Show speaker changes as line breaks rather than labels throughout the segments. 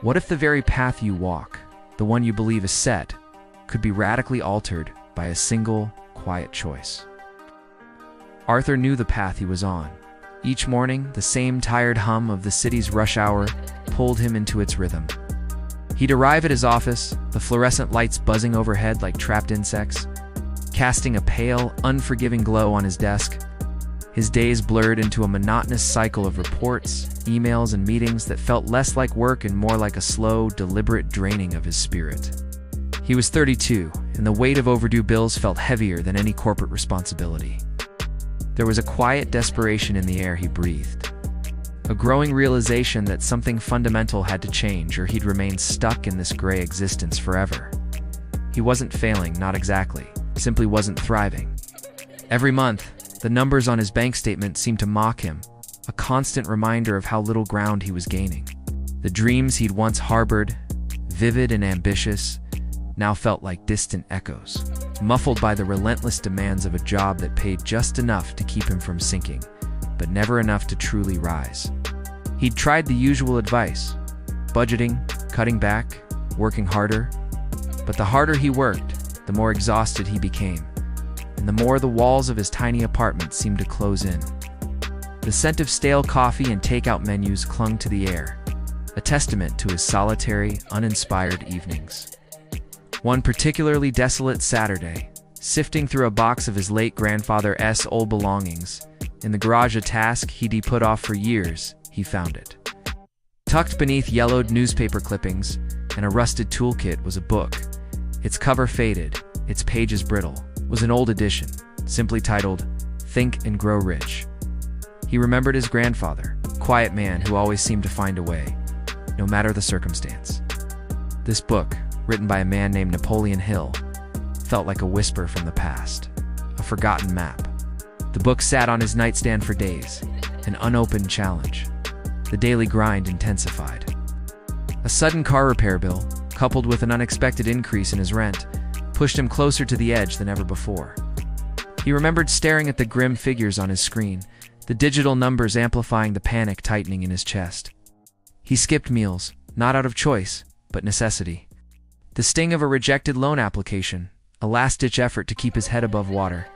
What if the very path you walk, the one you believe is set, could be radically altered by a single, quiet choice? Arthur knew the path he was on. Each morning, the same tired hum of the city's rush hour pulled him into its rhythm. He'd arrive at his office, the fluorescent lights buzzing overhead like trapped insects, casting a pale, unforgiving glow on his desk. His days blurred into a monotonous cycle of reports, emails, and meetings that felt less like work and more like a slow, deliberate draining of his spirit. He was 32, and the weight of overdue bills felt heavier than any corporate responsibility. There was a quiet desperation in the air he breathed, a growing realization that something fundamental had to change or he'd remain stuck in this gray existence forever. He wasn't failing, not exactly, simply wasn't thriving. Every month, the numbers on his bank statement seemed to mock him, a constant reminder of how little ground he was gaining. The dreams he'd once harbored, vivid and ambitious, now felt like distant echoes, muffled by the relentless demands of a job that paid just enough to keep him from sinking, but never enough to truly rise. He'd tried the usual advice: budgeting, cutting back, working harder. But the harder he worked, the more exhausted he became, and the more the walls of his tiny apartment seemed to close in. The scent of stale coffee and takeout menus clung to the air, a testament to his solitary, uninspired evenings. One particularly desolate Saturday, sifting through a box of his late grandfather's old belongings, in the garage a task he'd put off for years, he found it. Tucked beneath yellowed newspaper clippings and a rusted toolkit was a book. Its cover faded, its pages brittle, was an old edition, simply titled, "Think and Grow Rich." He remembered his grandfather, a quiet man who always seemed to find a way, no matter the circumstance. This book, written by a man named Napoleon Hill, felt like a whisper from the past, a forgotten map. The book sat on his nightstand for days, an unopened challenge. The daily grind intensified. A sudden car repair bill, coupled with an unexpected increase in his rent, pushed him closer to the edge than ever before. He remembered staring at the grim figures on his screen, the digital numbers amplifying the panic tightening in his chest. He skipped meals, not out of choice, but necessity. The sting of a rejected loan application, a last-ditch effort to keep his head above water,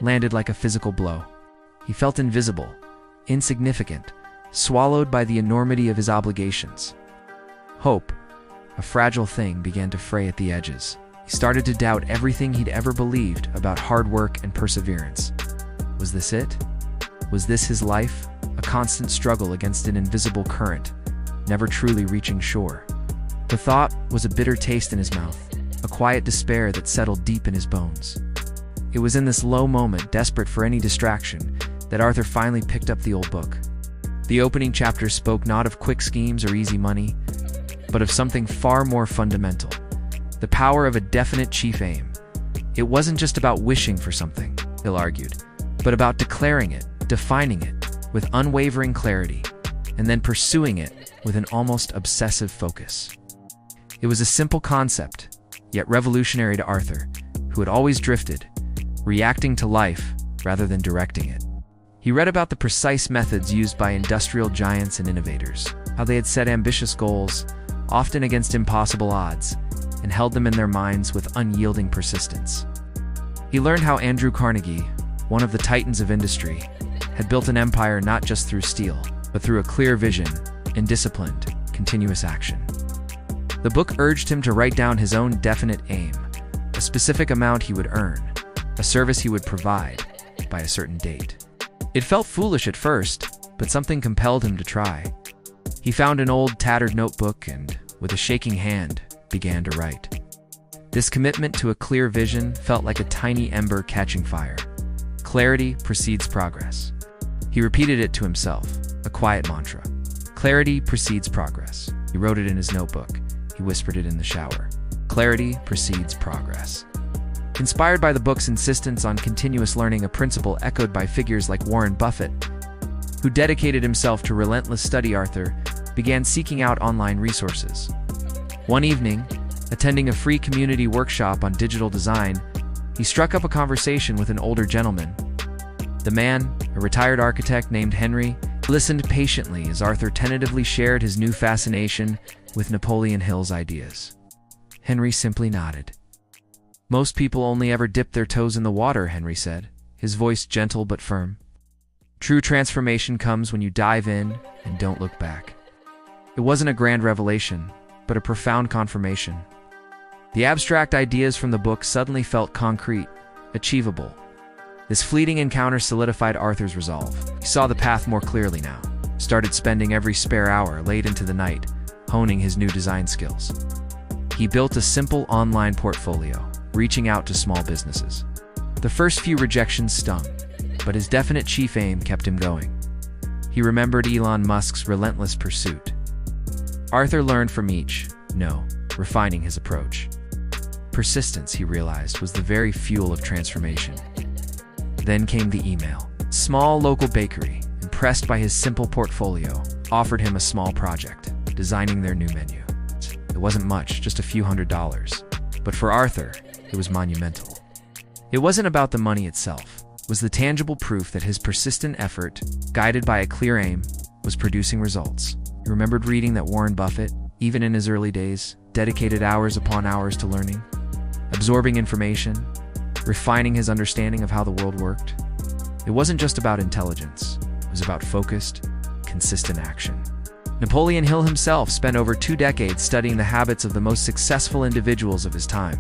landed like a physical blow. He felt invisible, insignificant, swallowed by the enormity of his obligations. Hope, a fragile thing, began to fray at the edges. He started to doubt everything he'd ever believed about hard work and perseverance. Was this it? Was this his life? A constant struggle against an invisible current, never truly reaching shore. The thought was a bitter taste in his mouth, a quiet despair that settled deep in his bones. It was in this low moment, desperate for any distraction, that Arthur finally picked up the old book. The opening chapters spoke not of quick schemes or easy money, but of something far more fundamental: the power of a definite chief aim. It wasn't just about wishing for something, Hill argued, but about declaring it, defining it, with unwavering clarity, and then pursuing it with an almost obsessive focus. It was a simple concept, yet revolutionary to Arthur, who had always drifted, reacting to life rather than directing it. He read about the precise methods used by industrial giants and innovators, how they had set ambitious goals, often against impossible odds, and held them in their minds with unyielding persistence. He learned how Andrew Carnegie, one of the titans of industry, had built an empire not just through steel, but through a clear vision and disciplined, continuous action. The book urged him to write down his own definite aim, a specific amount he would earn, a service he would provide, by a certain date. It felt foolish at first, but something compelled him to try. He found an old, tattered notebook and, with a shaking hand, began to write. This commitment to a clear vision felt like a tiny ember catching fire. Clarity precedes progress. He repeated it to himself, a quiet mantra. Clarity precedes progress. He wrote it in his notebook. He whispered it in the shower. Clarity precedes progress. Inspired by the book's insistence on continuous learning, a principle echoed by figures like Warren Buffett, who dedicated himself to relentless study, Arthur began seeking out online resources. One evening, attending a free community workshop on digital design, he struck up a conversation with an older gentleman. The man, a retired architect named Henry, listened patiently as Arthur tentatively shared his new fascination with Napoleon Hill's ideas. Henry simply nodded. "Most people only ever dip their toes in the water," Henry said, his voice gentle but firm. "True transformation comes when you dive in and don't look back." It wasn't a grand revelation, but a profound confirmation. The abstract ideas from the book suddenly felt concrete, achievable. This fleeting encounter solidified Arthur's resolve. He saw the path more clearly now, started spending every spare hour late into the night, honing his new design skills. He built a simple online portfolio, reaching out to small businesses. The first few rejections stung, but his definite chief aim kept him going. He remembered Elon Musk's relentless pursuit. Arthur learned from each no, refining his approach. Persistence, he realized, was the very fuel of transformation. Then came the email. Small local bakery, impressed by his simple portfolio, offered him a small project, designing their new menu. It wasn't much, just a few $100s. But for Arthur, it was monumental. It wasn't about the money itself. It was the tangible proof that his persistent effort, guided by a clear aim, was producing results. He remembered reading that Warren Buffett, even in his early days, dedicated hours upon hours to learning, absorbing information, refining his understanding of how the world worked. It wasn't just about intelligence. It was about focused, consistent action. Napoleon Hill himself spent over 2 decades studying the habits of the most successful individuals of his time,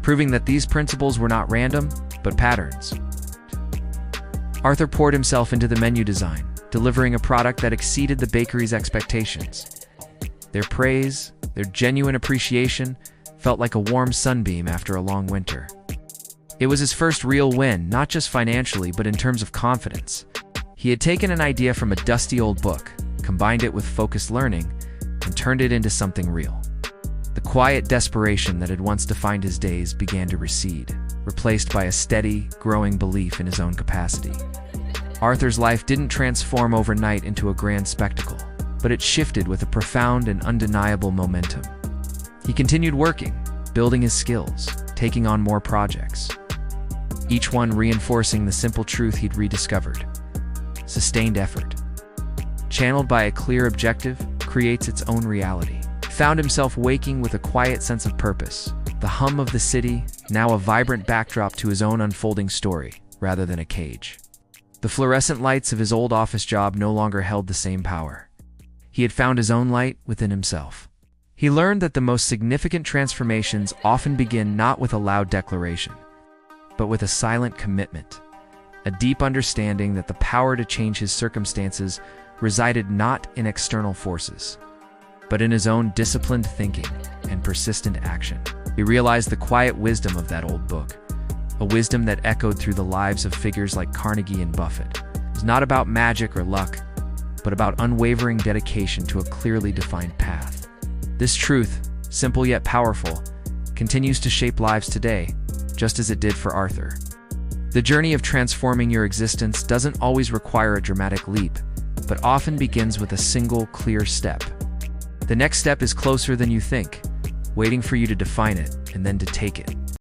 proving that these principles were not random, but patterns. Arthur poured himself into the menu design, delivering a product that exceeded the bakery's expectations. Their praise, their genuine appreciation, felt like a warm sunbeam after a long winter. It was his first real win, not just financially, but in terms of confidence. He had taken an idea from a dusty old book, combined it with focused learning, and turned it into something real. The quiet desperation that had once defined his days began to recede, replaced by a steady, growing belief in his own capacity. Arthur's life didn't transform overnight into a grand spectacle, but it shifted with a profound and undeniable momentum. He continued working, building his skills, taking on more projects, each one reinforcing the simple truth he'd rediscovered. Sustained effort, channeled by a clear objective, creates its own reality. He found himself waking with a quiet sense of purpose, the hum of the city, now a vibrant backdrop to his own unfolding story, rather than a cage. The fluorescent lights of his old office job no longer held the same power. He had found his own light within himself. He learned that the most significant transformations often begin not with a loud declaration, but with a silent commitment, a deep understanding that the power to change his circumstances resided not in external forces, but in his own disciplined thinking and persistent action. He realized the quiet wisdom of that old book, a wisdom that echoed through the lives of figures like Carnegie and Buffett. It was not about magic or luck, but about unwavering dedication to a clearly defined path. This truth, simple yet powerful, continues to shape lives today, just as it did for Arthur. The journey of transforming your existence doesn't always require a dramatic leap, but often begins with a single, clear step. The next step is closer than you think, waiting for you to define it and then to take it.